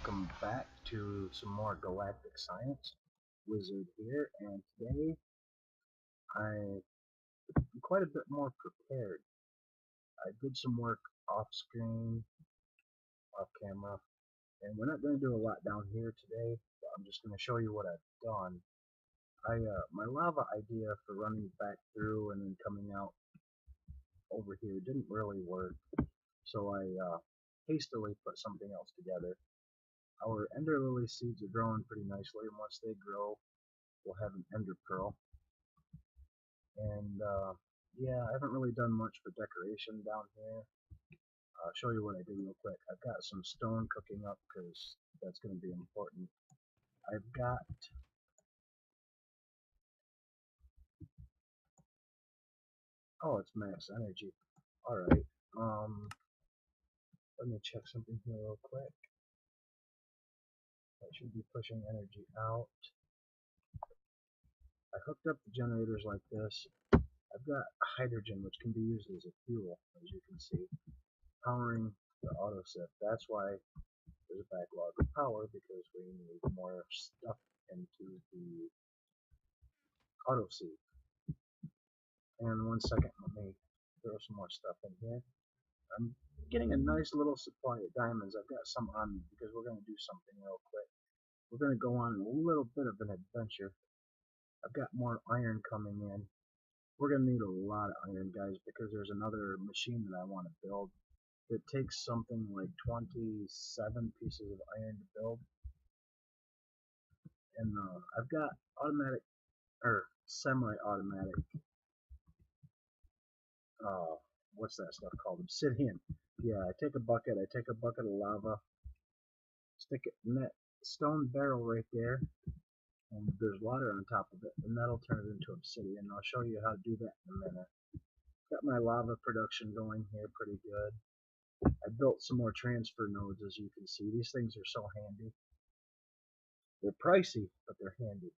welcome back to some more Galactic Science. Wizard here, and today I'm quite a bit more prepared. I did some work off screen, off camera, and we're not going to do a lot down here today, but I'm just going to show you what I've done. My lava idea for running back through and then coming out over here didn't really work, so I hastily put something else together. Our ender lily seeds are growing pretty nicely, and once they grow, we'll have an ender pearl. And yeah, I haven't really done much for decoration down here. I'll show you what I did real quick. I've got some stone cooking up because that's going to be important. I've got it's max energy. Alright, let me check something here real quick. I should be pushing energy out. I hooked up the generators like this. I've got hydrogen, which can be used as a fuel, as you can see, powering the autosip. That's why there's a backlog of power, because we need more stuff into the autosave. And 1 second, let me throw some more stuff in here. I'm getting a nice little supply of diamonds. I've got some on me because we're going to do something real quick. We're going to go on a little bit of an adventure. I've got more iron coming in. We're going to need a lot of iron, guys, because there's another machine that I want to build. It takes something like 27 pieces of iron to build. And I've got automatic, or semi-automatic, what's that stuff called? Obsidian. Yeah, I take a bucket of lava, stick it in that stone barrel right there, and there's water on top of it, and that'll turn it into obsidian. I'll show you how to do that in a minute. Got my lava production going here pretty good. I built some more transfer nodes, as you can see. These things are so handy. They're pricey, but they're handy.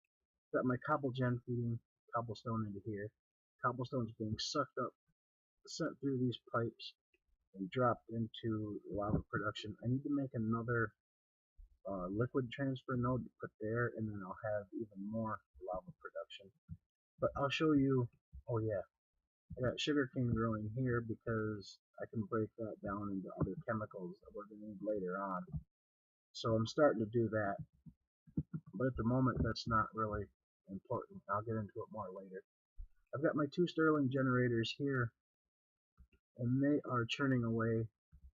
Got my cobblegen feeding cobblestone into here. Cobblestone's being sucked up, sent through these pipes, and dropped into lava production. I need to make another liquid transfer node to put there, and then I'll have even more lava production. But I'll show you. Oh yeah, I got sugarcane growing here because I can break that down into other chemicals that we're going to need later on. So I'm starting to do that, but at the moment that's not really important. I'll get into it more later. I've got my 2 Stirling generators here, and they are churning away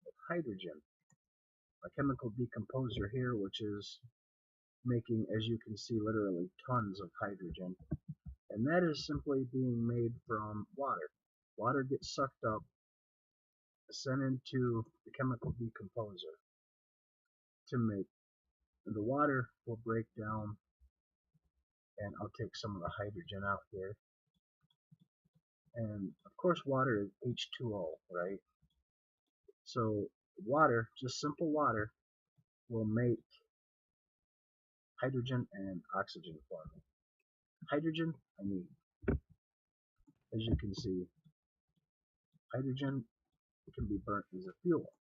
with hydrogen. A chemical decomposer here, which is making, as you can see, literally tons of hydrogen. And that is simply being made from water. Water gets sucked up, sent into the chemical decomposer to make. The water will break down, and I'll take some of the hydrogen out here. And of course water is H2O, right? So water, just simple water, will make hydrogen and oxygen for me. Hydrogen I need. As you can see, hydrogen can be burnt as a fuel.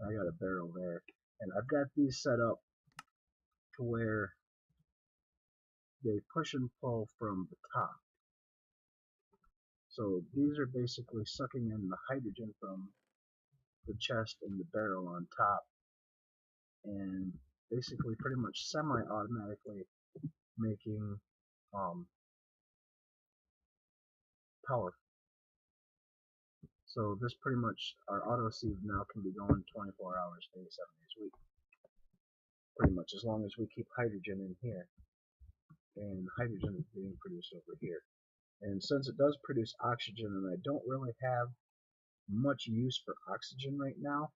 I got a barrel there, and I've got these set up to where they push and pull from the top. So these are basically sucking in the hydrogen from the chest and the barrel on top, and basically pretty much semi-automatically making power. So this pretty much, our autosave now can be going 24 hours a day, 7 days a week. Pretty much, as long as we keep hydrogen in here. And hydrogen is being produced over here. And since it does produce oxygen, and I don't really have much use for oxygen right now,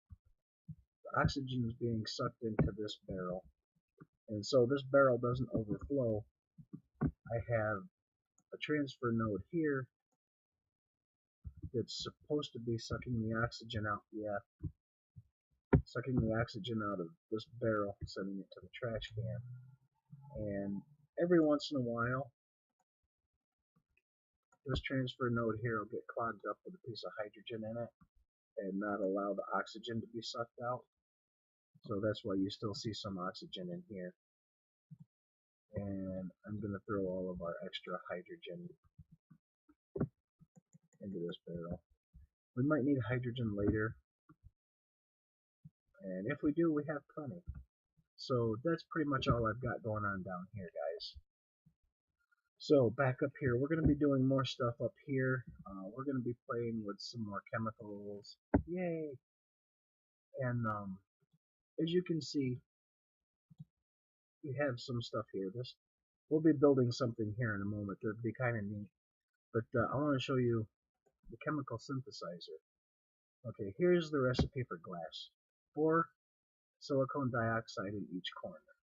the oxygen is being sucked into this barrel. And so this barrel doesn't overflow. I have a transfer node here that's supposed to be sucking the oxygen out. Yeah, sucking the oxygen out of this barrel, sending it to the trash can. And every once in a while, this transfer node here will get clogged up with a piece of hydrogen in it and not allow the oxygen to be sucked out. So that's why you still see some oxygen in here. And I'm going to throw all of our extra hydrogen into this barrel. We might need hydrogen later, and if we do, we have plenty. So that's pretty much all I've got going on down here, guys. So back up here, we're going to be doing more stuff up here. We're going to be playing with some more chemicals. Yay! And as you can see, we have some stuff here. We'll be building something here in a moment that'd be kind of neat. But I want to show you the chemical synthesizer. Okay, here's the recipe for glass. 4 silicon dioxide in each corner.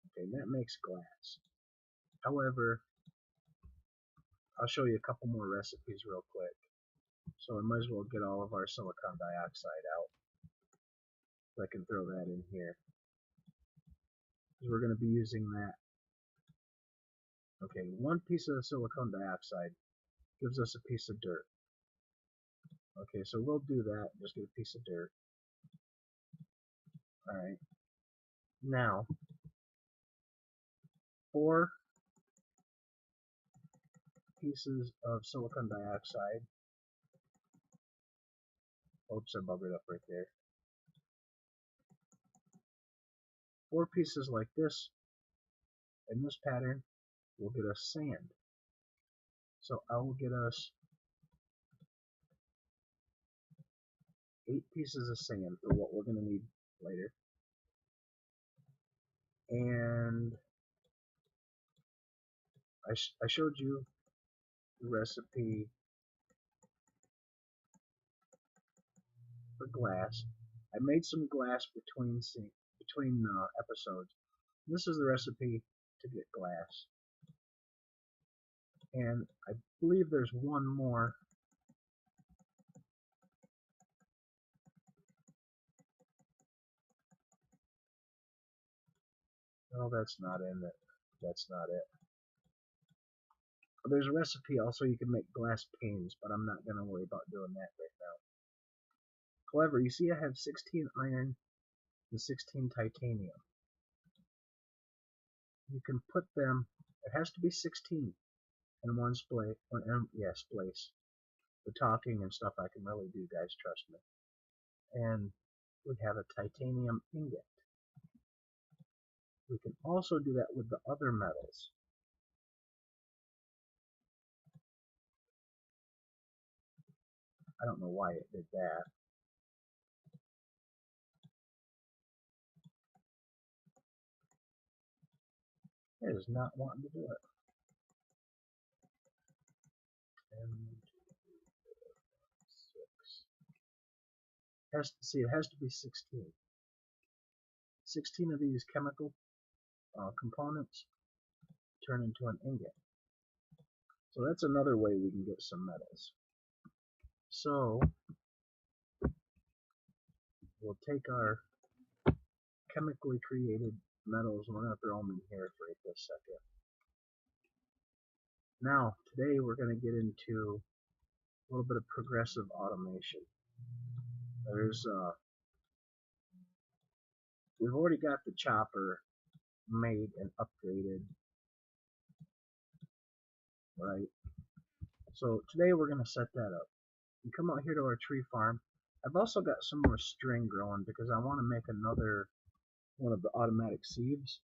Okay, that makes glass. However, I'll show you a couple more recipes real quick. So I might as well get all of our silicon dioxide out. So I can throw that in here. Because we're going to be using that. Okay, 1 piece of silicon dioxide gives us a piece of dirt. Okay, so we'll do that. Just get a piece of dirt. Alright. Now, 4 pieces of silicon dioxide. Oops, I buggered up right there. 4 pieces like this, in this pattern, will get us sand. So I will get us 8 pieces of sand for what we're going to need later. And I showed you the recipe for glass. I made some glass between episodes. This is the recipe to get glass. And I believe there's one more. No, that's not in it. That's not it. There's a recipe also you can make glass panes, but I'm not going to worry about doing that right now. However, you see I have 16 iron and 16 titanium. You can put them, it has to be 16 in one splice. Splice. The talking and stuff I can really do, guys, trust me. And we have a titanium ingot. We can also do that with the other metals. I don't know why it did that. It is not wanting to do it. And 6. It has to be 16. 16 of these chemical components turn into an ingot. So that's another way we can get some metals. So we'll take our chemically created metals and we're going to throw them in here for right this second. Now, today we're going to get into a little bit of progressive automation. We've already got the chopper made and upgraded, right? So today we're going to set that up. We come out here to our tree farm. I've also got some more string growing because I want to make another one of the automatic sieves.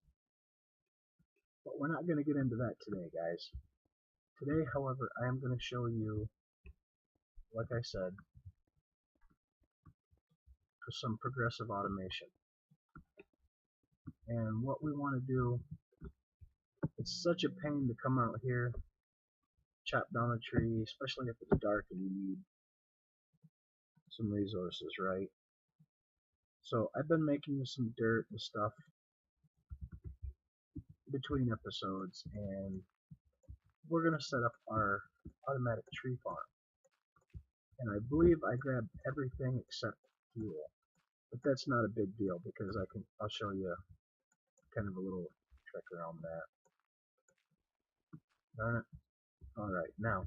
But we're not going to get into that today, guys. Today, however, I am going to show you, like I said, some progressive automation. And what we want to do, it's such a pain to come out here, chop down a tree, especially if it's dark and you need some resources, right? So I've been making some dirt and stuff between episodes, and we're going to set up our automatic tree farm. And I believe I grabbed everything except fuel. But that's not a big deal because I'll show you kind of a little trick around that. Darn it. Alright, now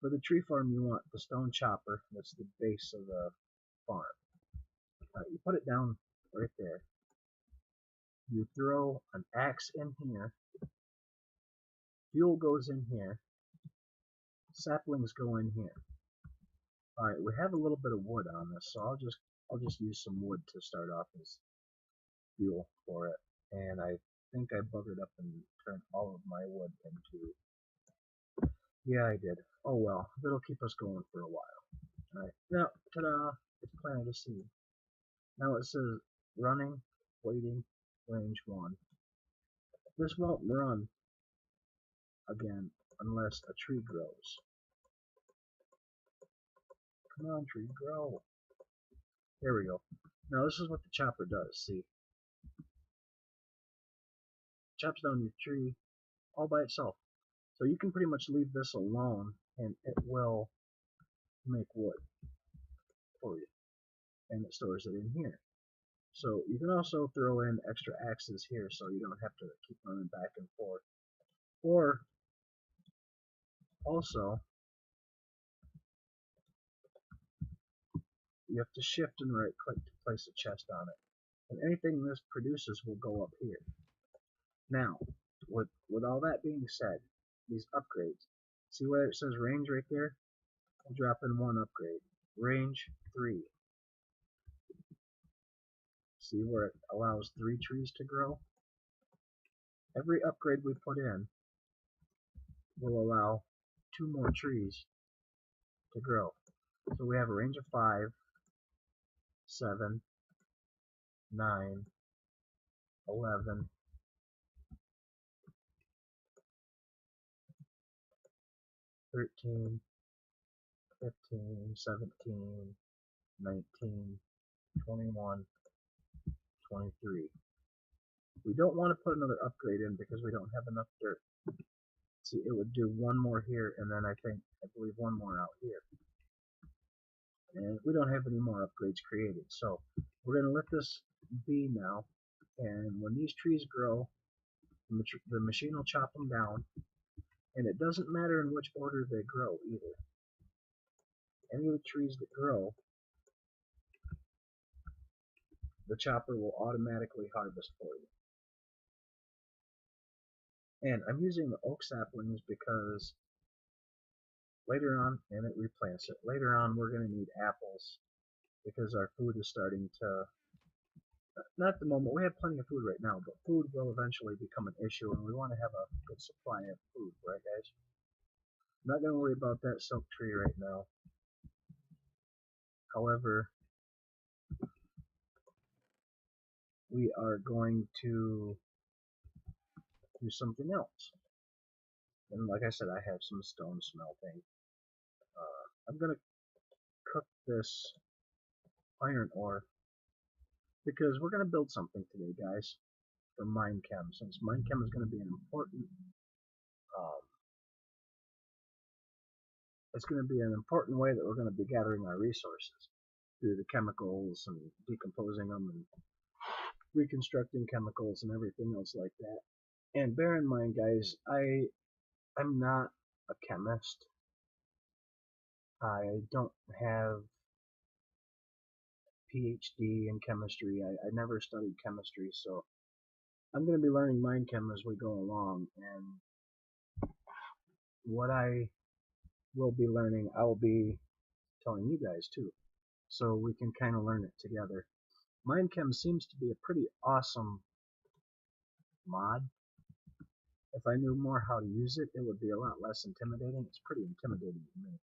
for the tree farm you want the stone chopper, that's the base of the farm. You put it down right there. You throw an axe in here. Fuel goes in here. Saplings go in here. All right, we have a little bit of wood on this, so I'll just use some wood to start off as fuel for it. And I think I buggered up and turned all of my wood into. Yeah, I did. Oh well, that'll keep us going for a while. All right, now, ta-da! It's planted a seed. Now it says running, waiting, range 1. This won't run again unless a tree grows. Come on, tree, grow. There we go. Now this is what the chopper does. See, chops down your tree all by itself. So you can pretty much leave this alone and it will make wood for you. And it stores it in here. So you can also throw in extra axes here so you don't have to keep running back and forth. Or also, you have to shift and right click to place a chest on it. And anything this produces will go up here. Now, with all that being said, these upgrades, see where it says range right there? I'll drop in one upgrade. Range 3. See where it allows 3 trees to grow? Every upgrade we put in will allow 2 more trees to grow. So we have a range of 5, 7, 9, 11, 13, 15, 17, 19, 21, 23. We don't want to put another upgrade in because we don't have enough dirt. See, it would do one more here, and then I believe one more out here. And we don't have any more upgrades created, so we're going to let this be now. And when these trees grow, the machine will chop them down, and it doesn't matter in which order they grow either. Any of the trees that grow, the chopper will automatically harvest for you. And I'm using the oak saplings because later on, and it replants it, later on we're going to need apples because our food is starting to, not at the moment, we have plenty of food right now, but food will eventually become an issue and we want to have a good supply of food, right guys? I'm not going to worry about that silk tree right now. However, we are going to do something else. And like I said, I have some stone smelting. I'm going to cook this iron ore because we're going to build something today, guys, for Minechem. Since Minechem is going to be an important, it's going to be an important way that we're going to be gathering our resources through the chemicals and decomposing them and reconstructing chemicals and everything else like that. And bear in mind, guys, I'm not a chemist. I don't have PhD in chemistry. I never studied chemistry, so I'm going to be learning Minechem as we go along. And what I will be learning, I will be telling you guys too, so we can kind of learn it together. Minechem seems to be a pretty awesome mod. If I knew more how to use it, it would be a lot less intimidating. It's pretty intimidating to me.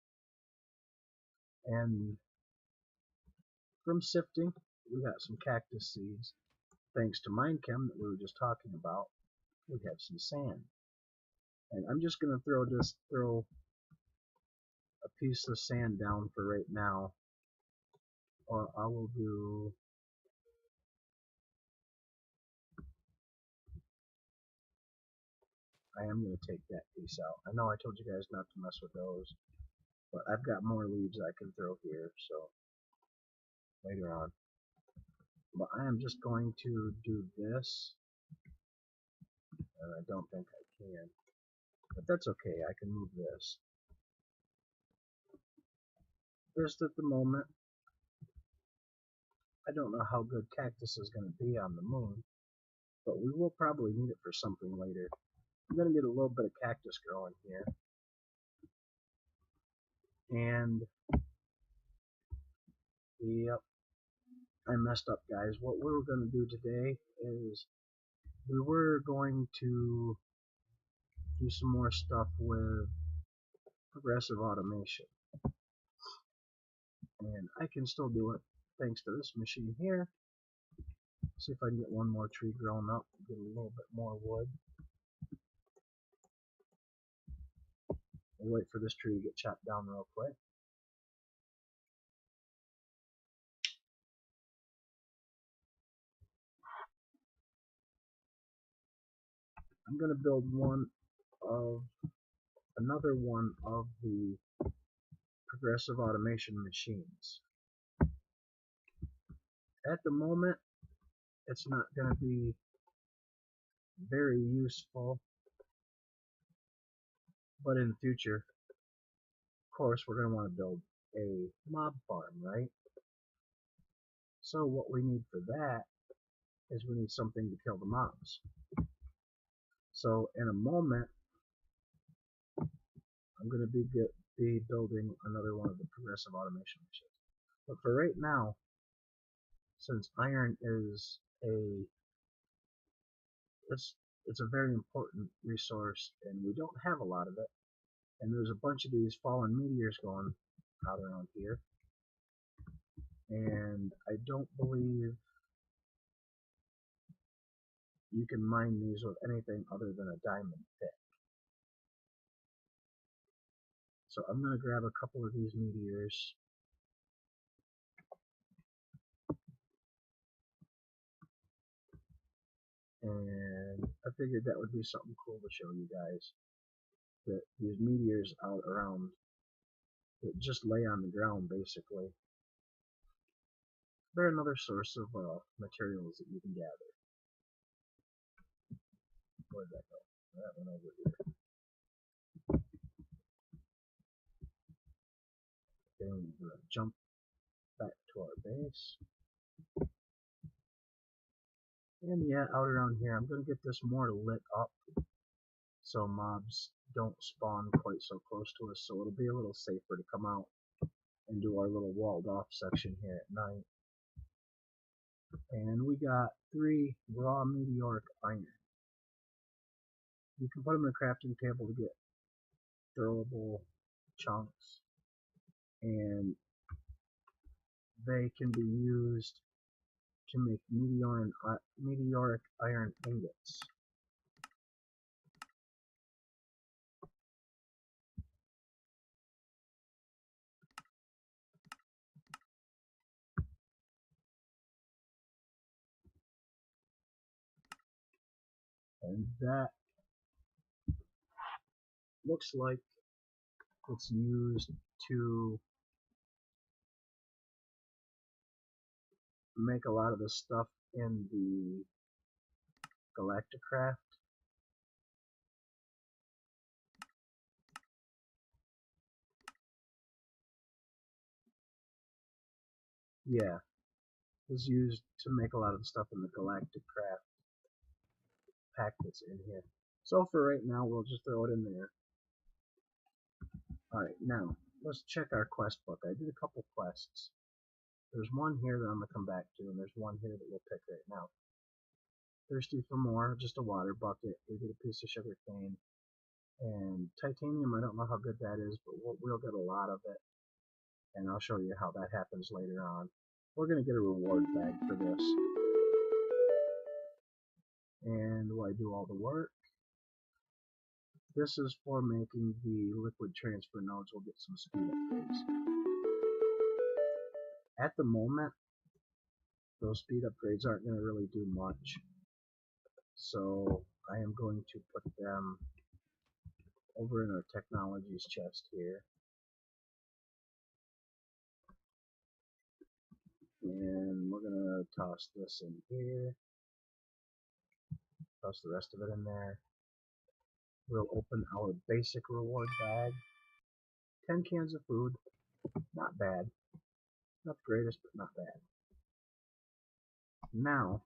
And from sifting, we got some cactus seeds. Thanks to Minechem that we were just talking about, we have some sand. And I'm just going to throw a piece of sand down for right now. Or I will do, I am going to take that piece out. I know I told you guys not to mess with those, but I've got more leaves I can throw here, so later on. But I am just going to do this, and I don't think I can, but that's okay, I can move this. Just at the moment, I don't know how good cactus is going to be on the moon, but we will probably need it for something later. I'm going to get a little bit of cactus growing here. And, yep, I messed up, guys. What we were going to do today is we were going to do some more stuff with progressive automation. And I can still do it thanks to this machine here. See if I can get one more tree grown up, get a little bit more wood. We'll wait for this tree to get chopped down real quick. I'm going to build another one of the progressive automation machines. At the moment, it's not going to be very useful, but in the future, of course, we're going to want to build a mob farm, right? So what we need for that is we need something to kill the mobs. So in a moment, I'm going to be building another one of the progressive automation machines. But for right now, since iron is it's a very important resource, and we don't have a lot of it, and there's a bunch of these fallen meteors going out around here, and I don't believe you can mine these with anything other than a diamond pick. So I'm going to grab a couple of these meteors. And I figured that would be something cool to show you guys. That these meteors out around that just lay on the ground, basically. They're another source of materials that you can gather. Where'd that go? That went over here. Then we're going to jump back to our base. And yeah, out around here, I'm going to get this more lit up so mobs don't spawn quite so close to us, so it'll be a little safer to come out and do our little walled off section here at night. And we got 3 raw meteoric iron. You can put them in a crafting table to get throwable chunks, and they can be used to make meteoric iron ingots. And that looks like it's used to make a lot of the stuff in the Galactic Craft. Yeah, is used to make a lot of the stuff in the Galactic Craft pack that's in here. So for right now, we'll just throw it in there. Alright, now, let's check our quest book. I did a couple quests. There's one here that I'm going to come back to, and there's one here that we'll pick right now. Thirsty for more, just a water bucket. We get a piece of sugar cane. And titanium, I don't know how good that is, but we'll get a lot of it. And I'll show you how that happens later on. We're going to get a reward bag for this. And while I do all the work, this is for making the liquid transfer nodes. We'll get some speed upgrades. At the moment, those speed upgrades aren't going to really do much. So I am going to put them over in our technologies chest here. And we're going to toss this in here. Toss the rest of it in there. We'll open our basic reward bag. 10 cans of food. Not bad. Not the greatest, but not bad. Now,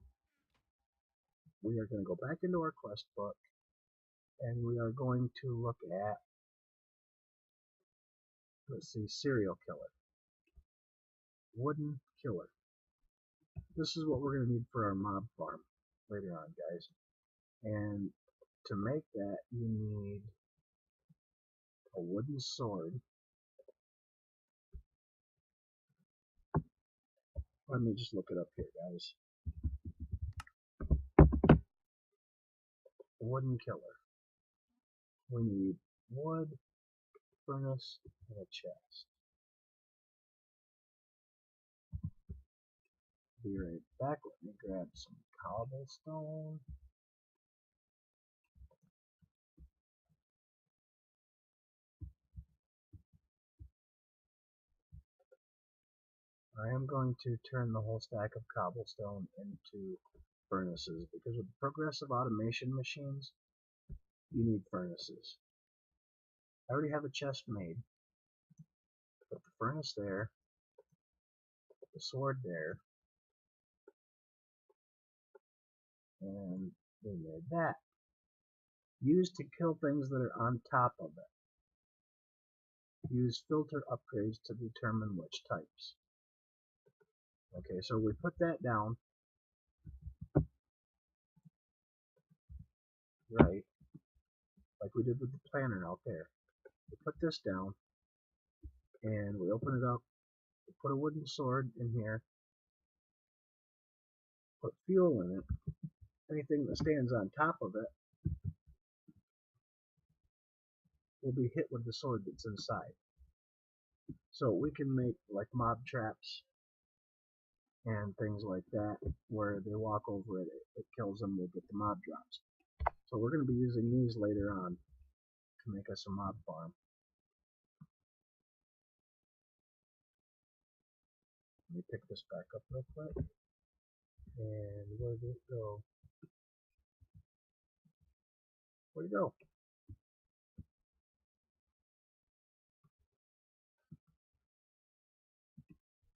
we are going to go back into our quest book, and we are going to look at, let's see, serial killer, wooden killer. This is what we're going to need for our mob farm later on, guys. And to make that, you need a wooden sword. Let me just look it up here, guys. Wooden killer. We need wood, furnace, and a chest. Be right back. Let me grab some cobblestone. I am going to turn the whole stack of cobblestone into furnaces because with progressive automation machines, you need furnaces. I already have a chest made. Put the furnace there, put the sword there, and we made that. Used to kill things that are on top of it. Use filter upgrades to determine which types. Okay, so we put that down. Right, like we did with the planner out there. We put this down, and we open it up. We put a wooden sword in here. Put fuel in it. Anything that stands on top of it will be hit with the sword that's inside. So we can make like mob traps and things like that where they walk over it, it kills them, we'll get the mob drops. So we're going to be using these later on to make us a mob farm. Let me pick this back up real quick. And where did it go? Where'd it go?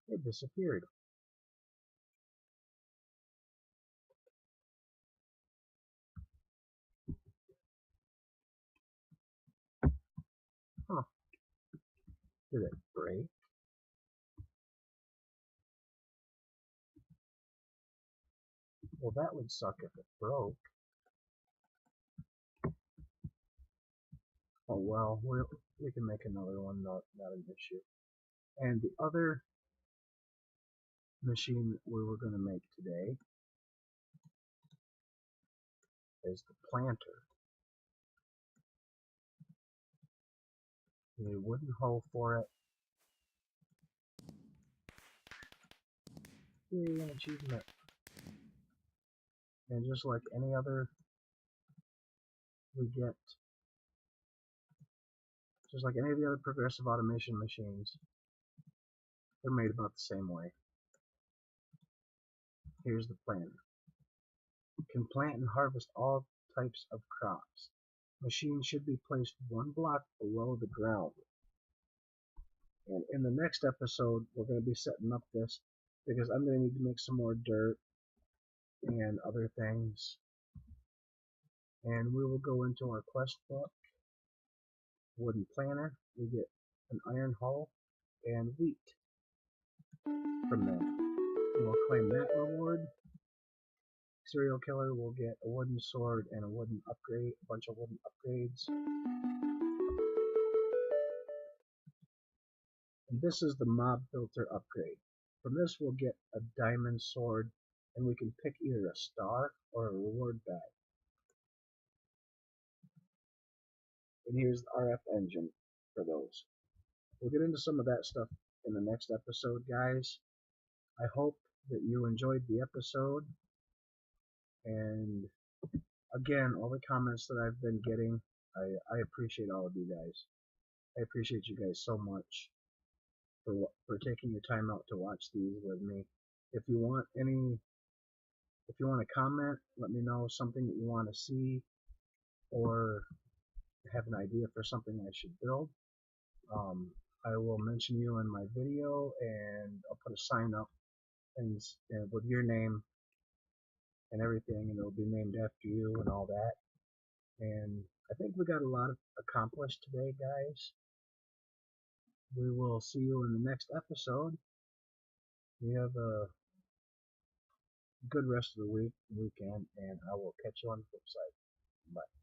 It disappeared. Huh. Did it break? Well, that would suck if it broke. Oh well, we can make another one, not an issue. And the other machine that we were going to make today is the planter. You need a wooden hoe for it. Yay, an achievement. And just like any other, we get, just like any of the other progressive automation machines, they're made about the same way. Here's the planter. Can plant and harvest all types of crops. Machine should be placed one block below the ground. And in the next episode, we're going to be setting up this because I'm going to need to make some more dirt and other things. And we will go into our quest book, wooden planter. We get an iron hoe and wheat from that. And we'll claim that reward. Serial killer will get a wooden sword and a wooden upgrade, a bunch of wooden upgrades. And this is the mob filter upgrade. From this we'll get a diamond sword, and we can pick either a star or a reward bag. And here's the RF engine for those. We'll get into some of that stuff in the next episode, guys. I hope that you enjoyed the episode. And again, all the comments that I've been getting, I appreciate all of you guys. I appreciate you guys so much for taking your time out to watch these with me. If you want to comment, let me know something that you want to see, or have an idea for something I should build. I will mention you in my video, and I'll put a sign up and with your name and everything, and it'll be named after you and all that. And I think we got a lot accomplished today, guys. We will see you in the next episode. You have a good rest of the weekend, and I will catch you on the flip side. Bye.